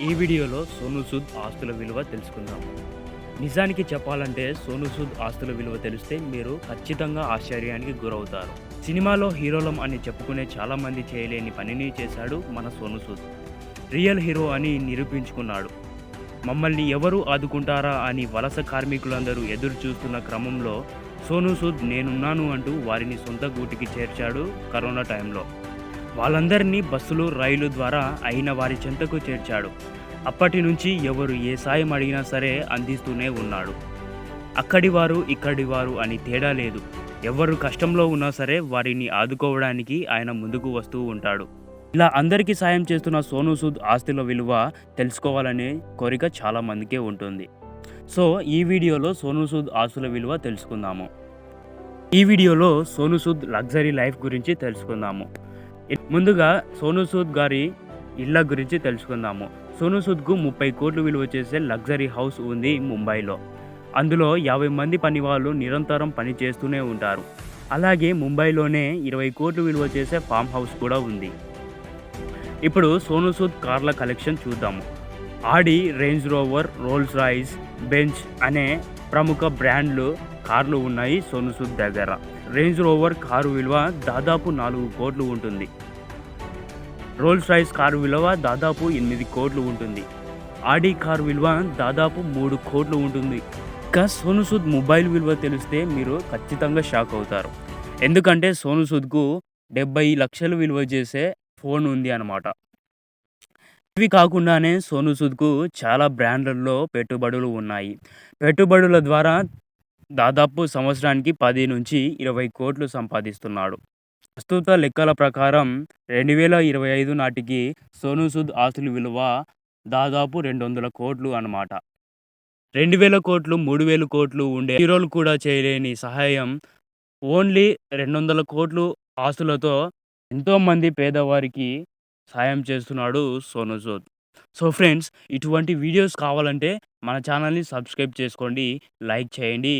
ఈ వీడియోలో సోనూ సూద్ ఆస్తుల విలువ తెలుసుకుందాం. నిజానికి చెప్పాలంటే సోనూ సూద్ ఆస్తుల విలువ తెలిస్తే మీరు ఖచ్చితంగా ఆశ్చర్యానికి గురవుతారు. సినిమాలో హీరోలం అని చెప్పుకునే చాలామంది చేయలేని పనిని చేశాడు మన సోనూ సూద్. రియల్ హీరో అని నిరూపించుకున్నాడు. మమ్మల్ని ఎవరు ఆదుకుంటారా అని వలస కార్మికులందరూ ఎదురు చూస్తున్న క్రమంలో సోనూ సూద్ నేనున్నాను అంటూ వారిని సొంత గూటికి చేర్చాడు కరోనా టైంలో. వాళ్ళందరినీ బస్సులు, రైలు ద్వారా అయిన వారి చెంతకు చేర్చాడు. అప్పటి నుంచి ఎవరు ఏ సాయం అడిగినా సరే అందిస్తూనే ఉన్నాడు. అక్కడివారు, ఇక్కడివారు అని తేడా లేదు. ఎవరు కష్టంలో ఉన్నా సరే వారిని ఆదుకోవడానికి ఆయన ముందుకు వస్తూ ఉంటాడు. ఇలా అందరికీ సాయం చేస్తున్న సోనూ సూద్ ఆస్తుల విలువ తెలుసుకోవాలనే కోరిక చాలా మందికే ఉంటుంది. సో ఈ వీడియోలో సోనూ సూద్ ఆస్తుల విలువ తెలుసుకుందాము. ఈ వీడియోలో సోనూ సూద్ లగ్జరీ లైఫ్ గురించి తెలుసుకుందాము. ముందుగా సోనూ సూద్ గారి ఇళ్ళ గురించి తెలుసుకుందాము. సోనూ సూద్కు 30 కోట్లు విలువ చేసే లగ్జరీ హౌస్ ఉంది ముంబైలో. అందులో 50 మంది పనివాళ్ళు నిరంతరం పని చేస్తూనే ఉంటారు. అలాగే ముంబైలోనే 20 కోట్లు విలువ చేసే ఫామ్ హౌస్ కూడా ఉంది. ఇప్పుడు సోనూ సూద్ కార్ల కలెక్షన్ చూద్దాము. Audi, Range Rover, Rolls Royce, Benz అనే ప్రముఖ బ్రాండ్లు కార్లు ఉన్నాయి సోనూ సూద్ దగ్గర. రేంజ్ రోవర్ కారు విలువ దాదాపు 4 కోట్లు ఉంటుంది. రోల్స్ రాయిస్ కారు విలువ దాదాపు 8 కోట్లు ఉంటుంది. ఆడి కారు విలువ దాదాపు 3 కోట్లు ఉంటుంది. ఇక సోనూ సూద్ మొబైల్ విలువ తెలిస్తే మీరు ఖచ్చితంగా షాక్ అవుతారు. ఎందుకంటే సోనూ సూద్కు 70 లక్షలు విలువ చేసే ఫోన్ ఉంది అన్నమాట. ఇవి కాకుండానే సోనూ సూద్కు చాలా బ్రాండ్లలో పెట్టుబడులు ఉన్నాయి. పెట్టుబడుల ద్వారా దాదాపు సంవత్సరానికి 10 నుంచి 20 కోట్లు సంపాదిస్తున్నాడు. ప్రస్తుత లెక్కల ప్రకారం 2025 నాటికి సోనూ సూద్ ఆస్తుల విలువ దాదాపు 200 కోట్లు అన్నమాట. 2000 కోట్లు, 3000 కోట్లు ఉండే హీరోలు కూడా చేయలేని సహాయం ఓన్లీ 200 కోట్లు ఆస్తులతో ఎంతోమంది పేదవారికి సాయం చేస్తున్నాడు సోనూ సూద్. సో ఫ్రెండ్స్, ఇటువంటి వీడియోస్ కావాలంటే మన ఛానల్ని సబ్స్క్రైబ్ చేసుకోండి, లైక్ చేయండి,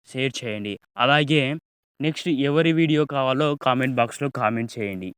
షేర్ చేయండి. అలాగే నెక్స్ట్ ఎవరి వీడియో కావాలో కామెంట్ బాక్స్లో కామెంట్ చేయండి.